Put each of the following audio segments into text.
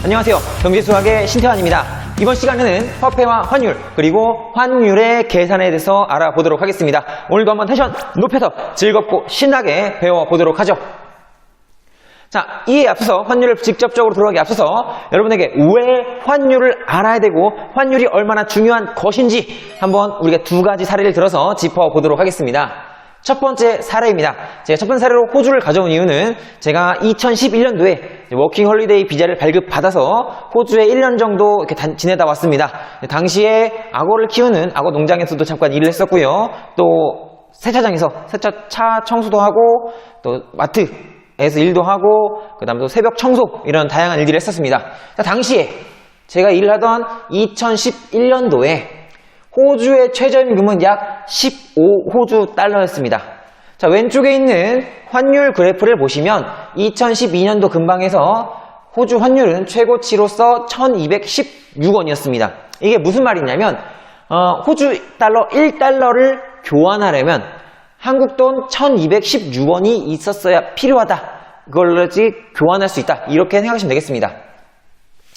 안녕하세요. 경제수학의 신태환입니다. 이번 시간에는 화폐와 환율, 그리고 환율의 계산에 대해서 알아보도록 하겠습니다. 오늘도 한번 텐션 높여서 즐겁고 신나게 배워보도록 하죠. 자, 이에 앞서서 환율을 직접적으로 들어가기 앞서서 여러분에게 왜 환율을 알아야 되고 환율이 얼마나 중요한 것인지 한번 우리가 두 가지 사례를 들어서 짚어보도록 하겠습니다. 첫 번째 사례입니다. 제가 첫 번째 사례로 호주를 가져온 이유는 제가 2011년도에 워킹 홀리데이 비자를 발급받아서 호주에 1년 정도 이렇게 지내다 왔습니다. 당시에 악어를 키우는 악어 농장에서도 잠깐 일을 했었고요. 또 세차장에서 차 청소도 하고 또 마트에서 일도 하고 그다음에 또 새벽 청소 이런 다양한 일들을 했었습니다. 당시에 제가 일을 하던 2011년도에 호주의 최저임금은 약 15호주 달러였습니다. 자, 왼쪽에 있는 환율 그래프를 보시면 2012년도 근방에서 호주 환율은 최고치로서 1216원이었습니다. 이게 무슨 말이냐면 호주 달러 1달러를 교환하려면 한국 돈 1216원이 있었어야 필요하다. 그걸로 교환할 수 있다. 이렇게 생각하시면 되겠습니다.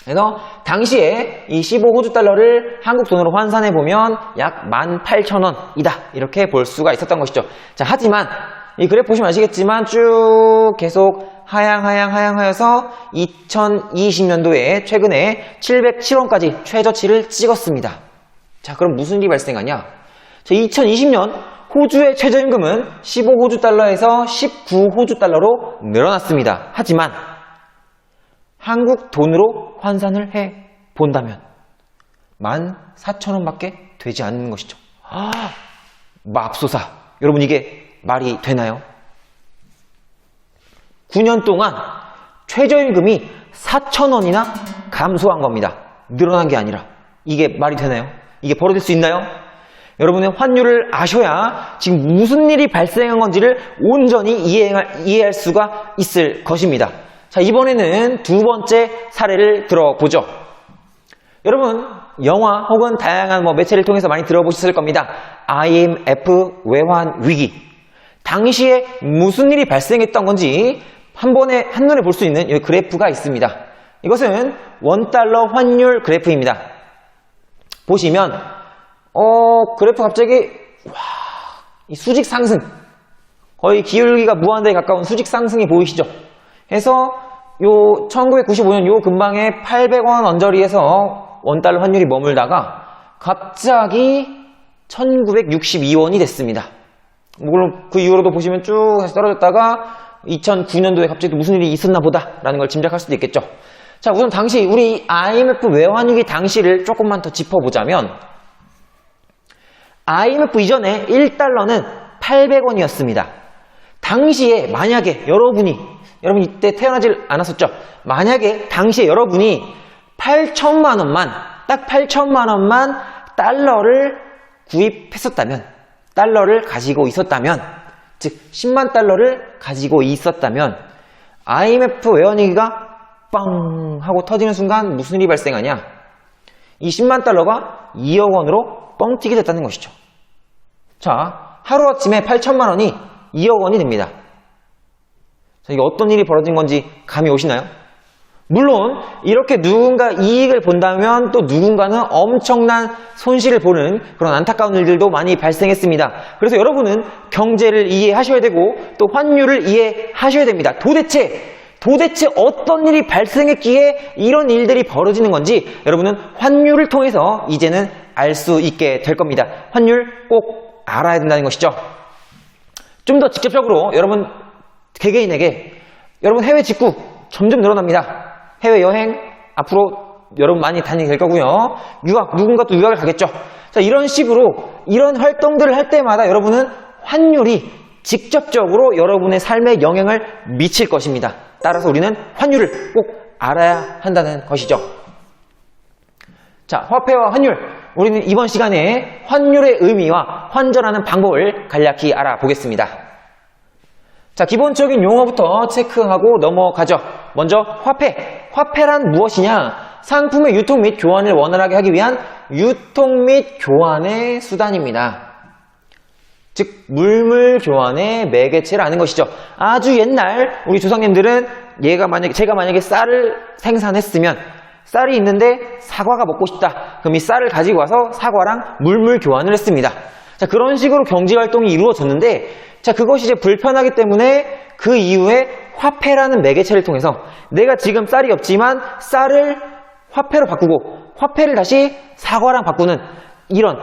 그래서 당시에 이 15호주 달러를 한국 돈으로 환산해 보면 약 18,000원이다. 이렇게 볼 수가 있었던 것이죠. 자, 하지만 이 그래프 보시면 아시겠지만 쭉 계속 하향하여서 2020년도에 최근에 707원까지 최저치를 찍었습니다. 자, 그럼 무슨 일이 발생하냐? 자, 2020년 호주의 최저임금은 15호주 달러에서 19호주 달러로 늘어났습니다. 하지만 한국 돈으로 환산을 해 본다면 14,000원밖에 되지 않는 것이죠. 맙소사. 여러분, 이게 말이 되나요? 9년 동안 최저임금이 4,000원이나 감소한 겁니다. 늘어난 게 아니라. 이게 말이 되나요? 이게 벌어질 수 있나요? 여러분의 환율을 아셔야 지금 무슨 일이 발생한 건지를 온전히 이해할 수가 있을 것입니다. 자, 이번에는 두 번째 사례를 들어보죠. 여러분, 영화 혹은 다양한 매체를 통해서 많이 들어보셨을 겁니다. IMF 외환 위기. 당시에 무슨 일이 발생했던 건지 한눈에 볼 수 있는 이 그래프가 있습니다. 이것은 원달러 환율 그래프입니다. 보시면 그래프 갑자기 이 수직 상승, 거의 기울기가 무한대에 가까운 수직 상승이 보이시죠? 해서 1995년 요 근방에 800원 언저리에서 원달러 환율이 머물다가 갑자기 1962원이 됐습니다. 물론 그 이후로도 보시면 쭉 다시 떨어졌다가 2009년도에 갑자기 무슨 일이 있었나 보다라는 걸 짐작할 수도 있겠죠. 자, 우선 당시 우리 IMF 외환위기 당시를 조금만 더 짚어보자면 IMF 이전에 1달러는 800원이었습니다. 당시에 만약에 여러분 이때 태어나질 않았었죠. 만약에 당시에 여러분이 8천만 원만, 딱 8천만 원만 달러를 구입했었다면, 달러를 가지고 있었다면, 즉 10만 달러를 가지고 있었다면 IMF 외환위기가 빵 하고 터지는 순간 무슨 일이 발생하냐? 이 10만 달러가 2억 원으로 뻥튀기 됐다는 것이죠. 자, 하루아침에 8천만 원이 2억 원이 됩니다. 자, 이게 어떤 일이 벌어진 건지 감이 오시나요? 물론 이렇게 누군가 이익을 본다면 또 누군가는 엄청난 손실을 보는 그런 안타까운 일들도 많이 발생했습니다. 그래서 여러분은 경제를 이해하셔야 되고 또 환율을 이해하셔야 됩니다. 도대체 어떤 일이 발생했기에 이런 일들이 벌어지는 건지 여러분은 환율을 통해서 이제는 알 수 있게 될 겁니다. 환율 꼭 알아야 된다는 것이죠. 좀 더 직접적으로 여러분 개개인에게 여러분 해외 직구 점점 늘어납니다. 해외여행 앞으로 여러분 많이 다니게 될 거고요. 유학, 누군가 또 유학을 가겠죠. 자, 이런 식으로 이런 활동들을 할 때마다 여러분은 환율이 직접적으로 여러분의 삶에 영향을 미칠 것입니다. 따라서 우리는 환율을 꼭 알아야 한다는 것이죠. 자, 화폐와 환율. 우리는 이번 시간에 환율의 의미와 환전하는 방법을 간략히 알아보겠습니다. 자, 기본적인 용어부터 체크하고 넘어가죠. 먼저 화폐. 화폐란 무엇이냐? 상품의 유통 및 교환을 원활하게 하기 위한 유통 및 교환의 수단입니다. 즉 물물 교환의 매개체라는 것이죠. 아주 옛날 우리 조상님들은 제가 만약에 쌀을 생산했으면 쌀이 있는데 사과가 먹고 싶다. 그럼 이 쌀을 가지고 와서 사과랑 물물 교환을 했습니다. 자, 그런 식으로 경제 활동이 이루어졌는데, 자, 그것이 이제 불편하기 때문에 그 이후에 화폐라는 매개체를 통해서 내가 지금 쌀이 없지만 쌀을 화폐로 바꾸고 화폐를 다시 사과랑 바꾸는 이런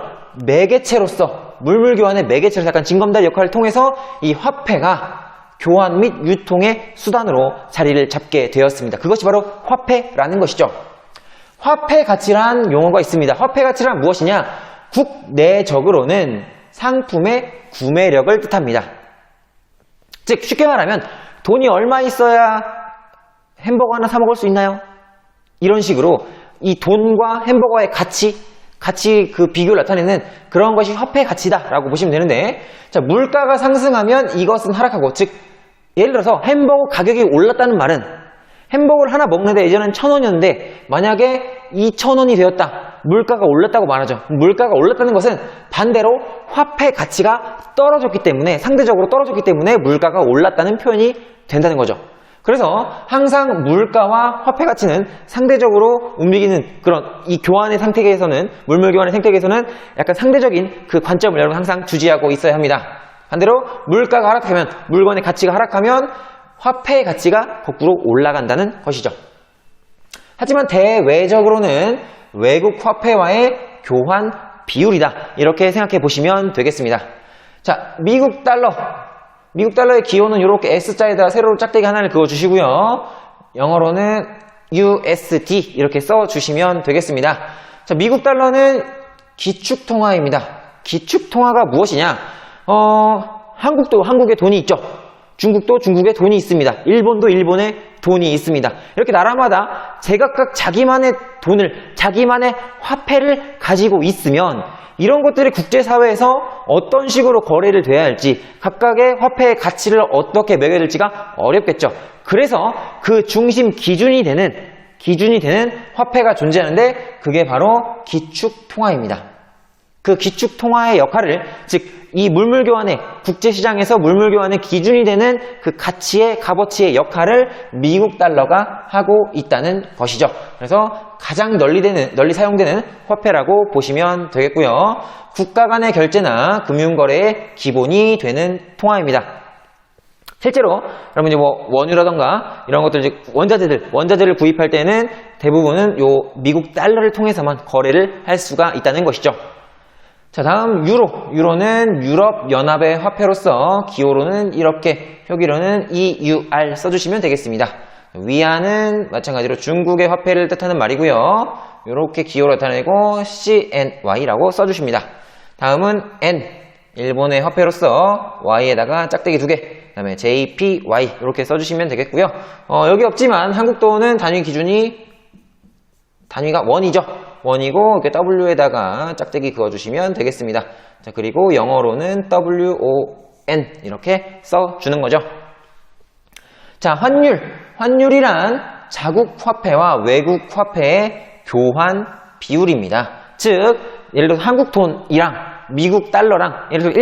매개체로서 물물 교환의 매개체로서 약간 징검다리 역할을 통해서 이 화폐가 교환 및 유통의 수단으로 자리를 잡게 되었습니다. 그것이 바로 화폐라는 것이죠. 화폐 가치란 용어가 있습니다. 화폐 가치란 무엇이냐? 국내적으로는 상품의 구매력을 뜻합니다. 즉 쉽게 말하면 돈이 얼마 있어야 햄버거 하나 사 먹을 수 있나요? 이런 식으로 이 돈과 햄버거의 가치 그 비교를 나타내는 그런 것이 화폐 가치다라고 보시면 되는데, 자, 물가가 상승하면 이것은 하락하고, 즉 예를 들어서 햄버거 가격이 올랐다는 말은 햄버거를 하나 먹는데 예전엔 1,000원이었는데 만약에 2,000원이 되었다. 물가가 올랐다고 말하죠. 물가가 올랐다는 것은 반대로 화폐 가치가 떨어졌기 때문에, 상대적으로 떨어졌기 때문에 물가가 올랐다는 표현이 된다는 거죠. 그래서 항상 물가와 화폐 가치는 상대적으로 움직이는 그런 이 교환의 상태에서는, 물물 교환의 상태에서는 약간 상대적인 그 관점을 여러분 항상 주지하고 있어야 합니다. 반대로 물가가 하락하면, 물건의 가치가 하락하면 화폐의 가치가 거꾸로 올라간다는 것이죠. 하지만 대외적으로는 외국 화폐와의 교환 비율이다. 이렇게 생각해 보시면 되겠습니다. 자, 미국 달러의 기호는 이렇게 S자에다 세로로 짝대기 하나를 그어주시고요. 영어로는 USD 이렇게 써주시면 되겠습니다. 자, 미국 달러는 기축통화입니다. 기축통화가 무엇이냐? 한국도 한국에 돈이 있죠. 중국도 중국에 돈이 있습니다. 일본도 일본에 돈이 있습니다. 이렇게 나라마다 제각각 자기만의 돈을, 자기만의 화폐를 가지고 있으면 이런 것들이 국제사회에서 어떤 식으로 거래를 돼야 할지, 각각의 화폐의 가치를 어떻게 매겨야 될지가 어렵겠죠. 그래서 그 중심 기준이 되는 화폐가 존재하는데 그게 바로 기축통화입니다. 그 기축통화의 역할을, 즉 이 물물교환의, 국제시장에서 물물교환의 기준이 되는 그 가치의, 값어치의 역할을 미국 달러가 하고 있다는 것이죠. 그래서 가장 널리 사용되는 화폐라고 보시면 되겠고요. 국가 간의 결제나 금융거래의 기본이 되는 통화입니다. 실제로 여러분 이제 뭐 원유라던가 이런 것들, 이제 원자재를 구입할 때는 대부분은 요 미국 달러를 통해서만 거래를 할 수가 있다는 것이죠. 자, 다음 유로는 유럽연합의 화폐로서 기호로는 이렇게, 표기로는 EUR 써주시면 되겠습니다. 위안은 마찬가지로 중국의 화폐를 뜻하는 말이고요. 이렇게 기호로 나타내고 CNY라고 써주십니다. 다음은 N, 일본의 화폐로서 Y에다가 짝대기 2개, 그 다음에 JPY 이렇게 써주시면 되겠고요. 여기 없지만 한국 돈은 단위가 원이죠. 원이고 이렇게 W에다가 짝대기 그어주시면 되겠습니다. 자, 그리고 영어로는 WON 이렇게 써주는 거죠. 자, 환율이란 자국 화폐와 외국 화폐의 교환 비율입니다. 즉 예를 들어서 한국 돈이랑 미국 달러랑, 예를 들어서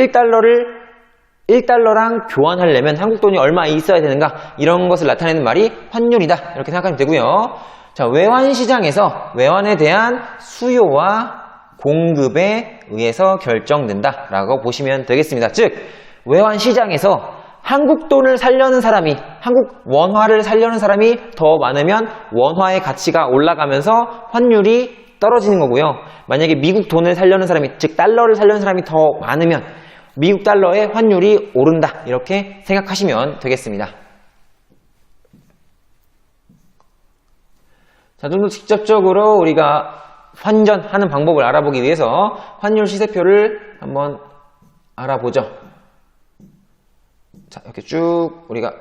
1달러랑 교환하려면 한국 돈이 얼마 있어야 되는가, 이런 것을 나타내는 말이 환율이다. 이렇게 생각하면 되고요. 자, 외환시장에서 외환에 대한 수요와 공급에 의해서 결정된다라고 보시면 되겠습니다. 즉, 외환시장에서 한국 돈을 살려는 사람이, 한국 원화를 살려는 사람이 더 많으면 원화의 가치가 올라가면서 환율이 떨어지는 거고요. 만약에 미국 돈을 살려는 사람이, 즉 달러를 살려는 사람이 더 많으면 미국 달러의 환율이 오른다. 이렇게 생각하시면 되겠습니다. 자, 좀 더 직접적으로 우리가 환전하는 방법을 알아보기 위해서 환율 시세표를 한번 알아보죠. 자, 이렇게 쭉 우리가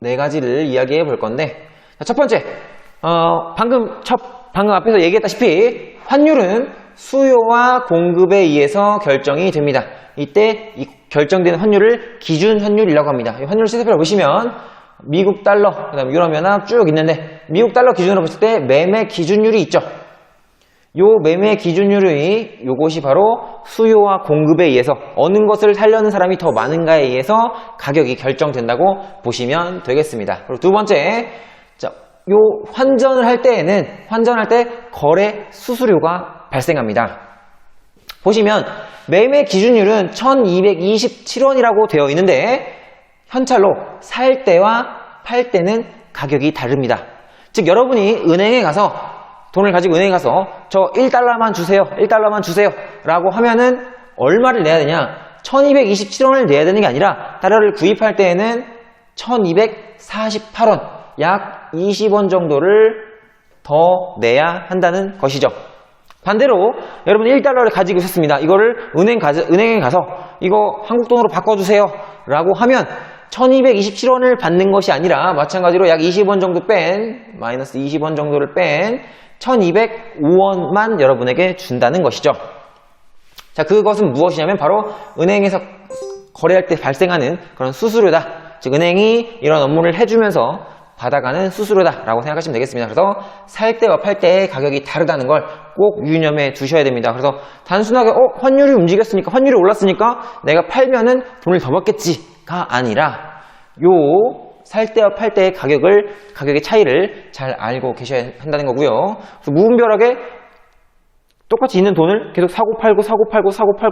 4가지를 이야기해 볼 건데, 자, 첫 번째, 방금 앞에서 얘기했다시피 환율은 수요와 공급에 의해서 결정이 됩니다. 이때 이 결정되는 환율을 기준 환율이라고 합니다. 이 환율 시세표를 보시면 미국 달러, 그다음 유럽연합 쭉 있는데, 미국 달러 기준으로 봤을 때 매매 기준율이 있죠. 요 매매 기준율이, 요것이 바로 수요와 공급에 의해서 어느 것을 살려는 사람이 더 많은가에 의해서 가격이 결정된다고 보시면 되겠습니다. 그리고 두 번째, 자, 환전을 할 때 거래 수수료가 발생합니다. 보시면 매매 기준율은 1227원이라고 되어 있는데 현찰로 살 때와 팔 때는 가격이 다릅니다. 즉 여러분이 은행에 가서 돈을 가지고 은행에 가서 저 1달러만 주세요. 1달러만 주세요. 라고 하면은 얼마를 내야 되냐? 1227원을 내야 되는 게 아니라 달러를 구입할 때에는 1248원, 약 20원 정도를 더 내야 한다는 것이죠. 반대로 여러분 1달러를 가지고 있었습니다. 이거를 은행에 가서 이거 한국 돈으로 바꿔주세요. 라고 하면 1227원을 받는 것이 아니라 마찬가지로 약 20원 정도 마이너스 20원 정도를 뺀 1205원만 여러분에게 준다는 것이죠. 자, 그것은 무엇이냐면 바로 은행에서 거래할 때 발생하는 그런 수수료다. 즉 은행이 이런 업무를 해주면서 받아가는 수수료다라고 생각하시면 되겠습니다. 그래서 살 때와 팔 때의 가격이 다르다는 걸 꼭 유념해 두셔야 됩니다. 그래서 단순하게 환율이 움직였으니까, 환율이 올랐으니까 내가 팔면은 돈을 더 받겠지가 아니라 살 때와 팔 때의 가격의 차이를 잘 알고 계셔야 한다는 거고요. 그래서 무분별하게 똑같이 있는 돈을 계속 사고 팔고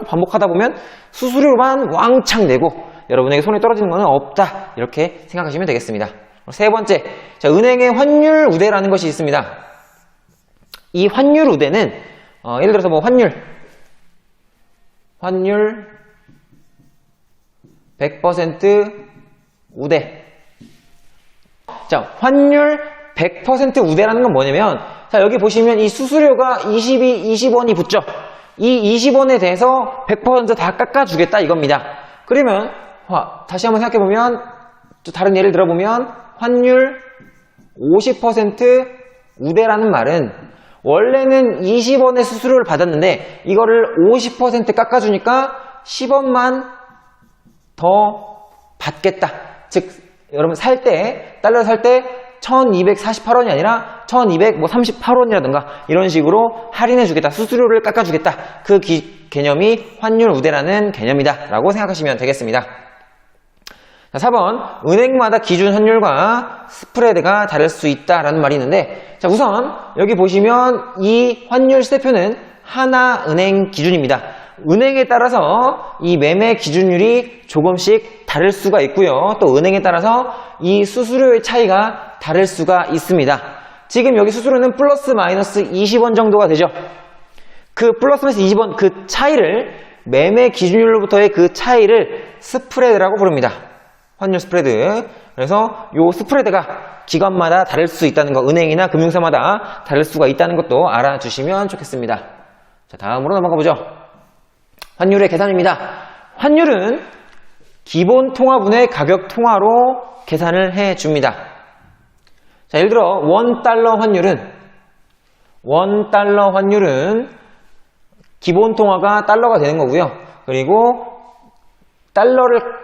반복하다 보면 수수료만 왕창 내고 여러분에게 손에 떨어지는 것은 없다. 이렇게 생각하시면 되겠습니다. 세 번째, 자, 은행의 환율 우대라는 것이 있습니다. 이 환율 우대는 예를 들어서 뭐 환율 100% 우대. 자, 환율 100% 우대라는 건 뭐냐면, 자, 여기 보시면 이 수수료가 20원이 붙죠. 이 20원에 대해서 100% 다 깎아주겠다 이겁니다. 그러면 다시 한번 생각해보면, 또 다른 예를 들어보면 환율 50% 우대라는 말은 원래는 20원의 수수료를 받았는데 이거를 50% 깎아주니까 10원만 더 받겠다. 즉 여러분 달러 살 때 1248원이 아니라 1238원이라든가 이런 식으로 할인해주겠다. 수수료를 깎아주겠다. 그 개념이 환율 우대라는 개념이다 라고 생각하시면 되겠습니다. 자, 4번, 은행마다 기준 환율과 스프레드가 다를 수 있다라는 말이 있는데, 자, 우선 여기 보시면 이 환율 시세표는 하나은행 기준입니다. 은행에 따라서 이 매매 기준율이 조금씩 다를 수가 있고요. 또 은행에 따라서 이 수수료의 차이가 다를 수가 있습니다. 지금 여기 수수료는 플러스 마이너스 20원 정도가 되죠. 그 플러스 마이너스 20원 그 차이를 매매 기준율로부터의 그 차이를 스프레드라고 부릅니다. 환율 스프레드. 그래서 요 스프레드가 기관마다 다를 수 있다는 거, 은행이나 금융사마다 다를 수가 있다는 것도 알아주시면 좋겠습니다. 자, 다음으로 넘어가 보죠. 환율의 계산입니다. 환율은 기본 통화분의 가격 통화로 계산을 해줍니다. 자, 예를 들어 $1 환율은 기본 통화가 달러가 되는 거고요. 그리고 1달러를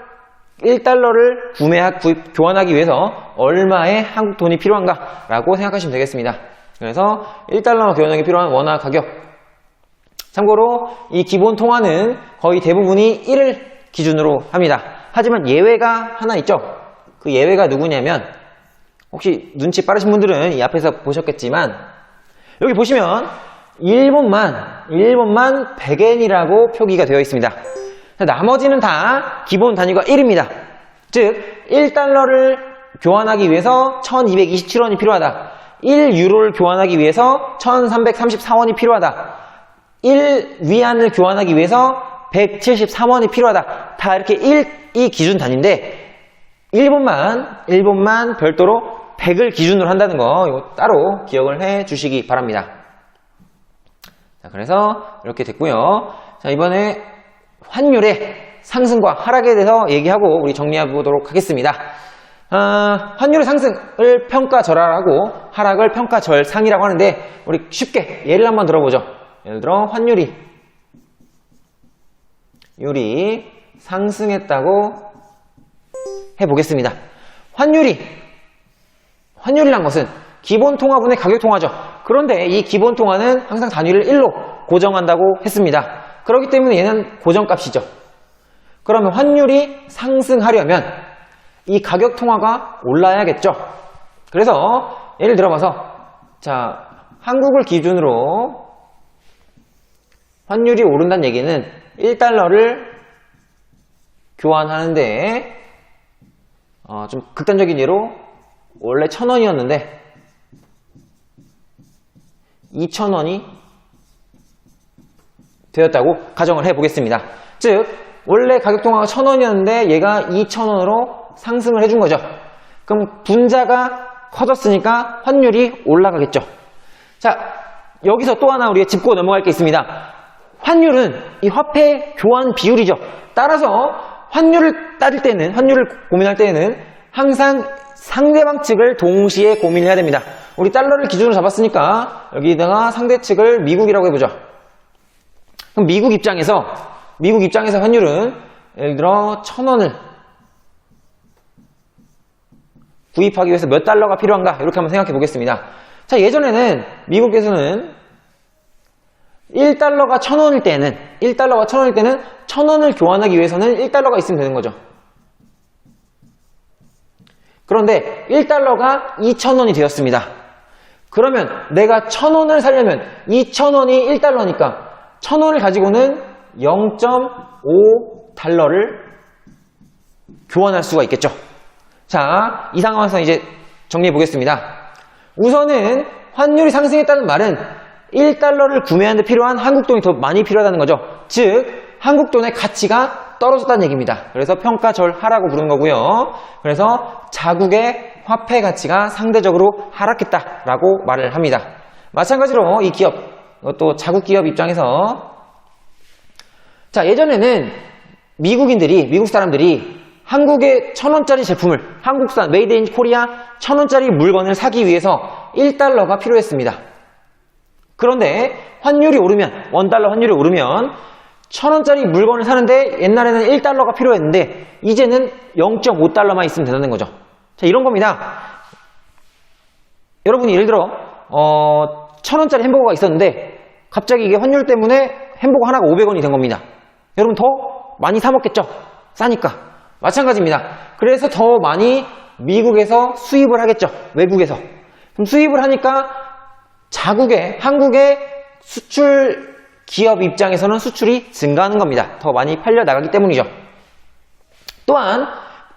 교환하기 위해서 얼마의 한국 돈이 필요한가 라고 생각하시면 되겠습니다. 그래서 1달러 교환하기 필요한 원화 가격. 참고로 이 기본 통화는 거의 대부분이 1을 기준으로 합니다. 하지만 예외가 하나 있죠. 그 예외가 누구냐면, 혹시 눈치 빠르신 분들은 이 앞에서 보셨겠지만 여기 보시면 일본만 100엔이라고 표기가 되어 있습니다. 나머지는 다 기본 단위가 1입니다. 즉 1달러를 교환하기 위해서 1227원이 필요하다. 1유로를 교환하기 위해서 1334원이 필요하다. 1위안을 교환하기 위해서 173원이 필요하다. 다 이렇게 1이 기준 단위인데 일본만 별도로 100을 기준으로 한다는 거 이거 따로 기억을 해 주시기 바랍니다. 자, 그래서 이렇게 됐고요. 자, 이번에 환율의 상승과 하락에 대해서 얘기하고 우리 정리해 보도록 하겠습니다. 환율의 상승을 평가절하라고 하락을 평가절상이라고 하는데 우리 쉽게 예를 한번 들어보죠. 예를 들어 환율이 상승했다고 해보겠습니다. 환율이란 것은 기본 통화분의 가격 통화죠. 그런데 이 기본 통화는 항상 단위를 1로 고정한다고 했습니다. 그렇기 때문에 얘는 고정값이죠. 그러면 환율이 상승하려면 이 가격 통화가 올라야겠죠. 그래서 예를 들어봐서, 자, 한국을 기준으로 환율이 오른다는 얘기는 1달러를 교환하는데, 좀 극단적인 예로, 원래 1,000원이었는데, 2,000원이 되었다고 가정을 해보겠습니다. 즉, 원래 가격 동화가 1,000원이었는데, 얘가 2,000원으로 상승을 해준 거죠. 그럼 분자가 커졌으니까 환율이 올라가겠죠. 자, 여기서 또 하나 우리가 짚고 넘어갈 게 있습니다. 환율은 이 화폐 교환 비율이죠. 따라서 환율을 따질 때는, 환율을 고민할 때에는 항상 상대방 측을 동시에 고민해야 됩니다. 우리 달러를 기준으로 잡았으니까 여기다가 상대 측을 미국이라고 해보죠. 그럼 미국 입장에서 환율은 예를 들어 1,000원을 구입하기 위해서 몇 달러가 필요한가 이렇게 한번 생각해 보겠습니다. 자, 예전에는 미국에서는 1달러가 1,000원일 때는 1,000원을 교환하기 위해서는 1달러가 있으면 되는 거죠. 그런데 1달러가 2,000원이 되었습니다. 그러면 내가 1,000원을 살려면 2,000원이 1달러니까 1,000원을 가지고는 0.5달러를 교환할 수가 있겠죠. 자, 이 상황에서 이제 정리해 보겠습니다. 우선은 환율이 상승했다는 말은 1달러를 구매하는 데 필요한 한국돈이 더 많이 필요하다는 거죠. 즉, 한국돈의 가치가 떨어졌다는 얘기입니다. 그래서 평가절하라고 부르는 거고요. 그래서 자국의 화폐 가치가 상대적으로 하락했다라고 말을 합니다. 마찬가지로 이 기업, 또 자국 기업 입장에서 자, 예전에는 미국 사람들이 한국의 1,000원짜리 제품을, 한국산 메이드 인 코리아 1,000원짜리 물건을 사기 위해서 1달러가 필요했습니다. 그런데 환율이 오르면, 원달러 환율이 오르면 1,000원짜리 물건을 사는데 옛날에는 1달러가 필요했는데 이제는 0.5달러만 있으면 된다는 거죠. 자, 이런 겁니다. 여러분이 예를 들어 1,000원짜리 햄버거가 있었는데 갑자기 이게 환율 때문에 햄버거 하나가 500원이 된 겁니다. 여러분 더 많이 사 먹겠죠? 싸니까. 마찬가지입니다. 그래서 더 많이 미국에서 수입을 하겠죠. 외국에서. 그럼 수입을 하니까 한국의 수출 기업 입장에서는 수출이 증가하는 겁니다. 더 많이 팔려 나가기 때문이죠. 또한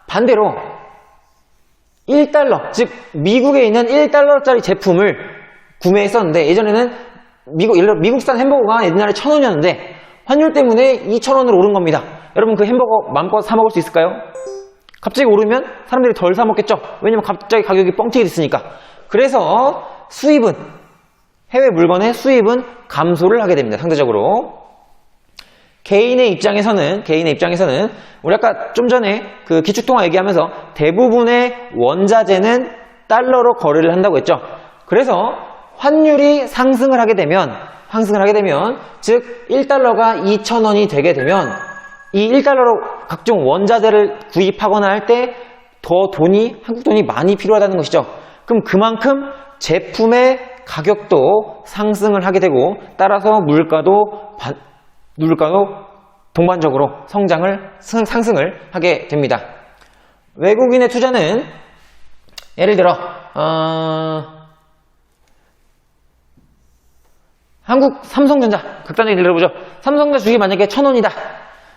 반대로 1달러, 즉 미국에 있는 1달러짜리 제품을 구매했었는데 예전에는 미국산 햄버거가 옛날에 1,000원이었는데 환율 때문에 2,000원으로 오른 겁니다. 여러분 그 햄버거 마음껏 사 먹을 수 있을까요? 갑자기 오르면 사람들이 덜 사 먹겠죠. 왜냐면 갑자기 가격이 뻥튀기 됐으니까. 그래서 해외 물건의 수입은 감소를 하게 됩니다. 상대적으로. 개인의 입장에서는 우리 아까 좀 전에 그 기축통화 얘기하면서 대부분의 원자재는 달러로 거래를 한다고 했죠. 그래서 환율이 상승을 하게 되면 즉 1달러가 2,000원이 되게 되면 이 1달러로 각종 원자재를 구입하거나 할 때 더 한국 돈이 많이 필요하다는 것이죠. 그럼 그만큼 제품의 가격도 상승을 하게 되고 따라서 물가도 동반적으로 상승을 하게 됩니다. 외국인의 투자는 예를 들어 한국 삼성전자 극단적인 예를 들어보죠. 삼성전자 주식이 만약에 1,000원이다.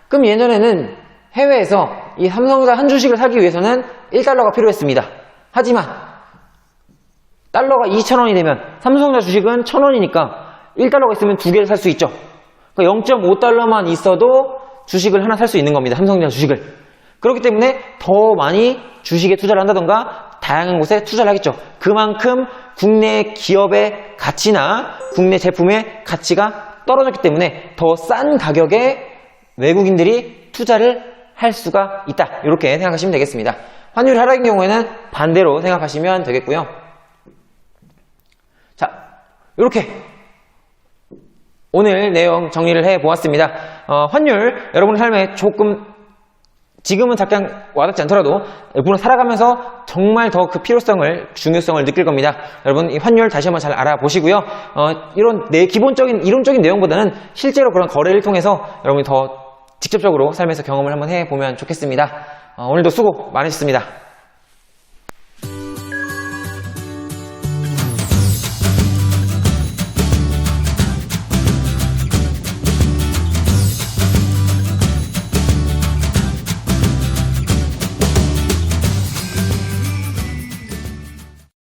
그럼 예전에는 해외에서 이 삼성전자 한 주식을 사기 위해서는 1달러가 필요했습니다. 하지만 달러가 2,000원이 되면 삼성전자 주식은 1,000원이니까 1달러가 있으면 두 개를 살 수 있죠. 그러니까 0.5달러만 있어도 주식을 하나 살 수 있는 겁니다. 삼성전자 주식을. 그렇기 때문에 더 많이 주식에 투자를 한다던가 다양한 곳에 투자를 하겠죠. 그만큼 국내 기업의 가치나 국내 제품의 가치가 떨어졌기 때문에 더 싼 가격에 외국인들이 투자를 할 수가 있다. 이렇게 생각하시면 되겠습니다. 환율 하락인 경우에는 반대로 생각하시면 되겠고요. 자, 이렇게 오늘 내용 정리를 해보았습니다. 환율 여러분의 삶에 조금 지금은 잠깐 와닿지 않더라도 여러분은 살아가면서 정말 더 그 중요성을 느낄 겁니다. 여러분 이 환율 다시 한번 잘 알아보시고요. 이런 기본적인 이론적인 내용보다는 실제로 그런 거래를 통해서 여러분이 더 직접적으로 삶에서 경험을 한번 해보면 좋겠습니다. 오늘도 수고 많으셨습니다.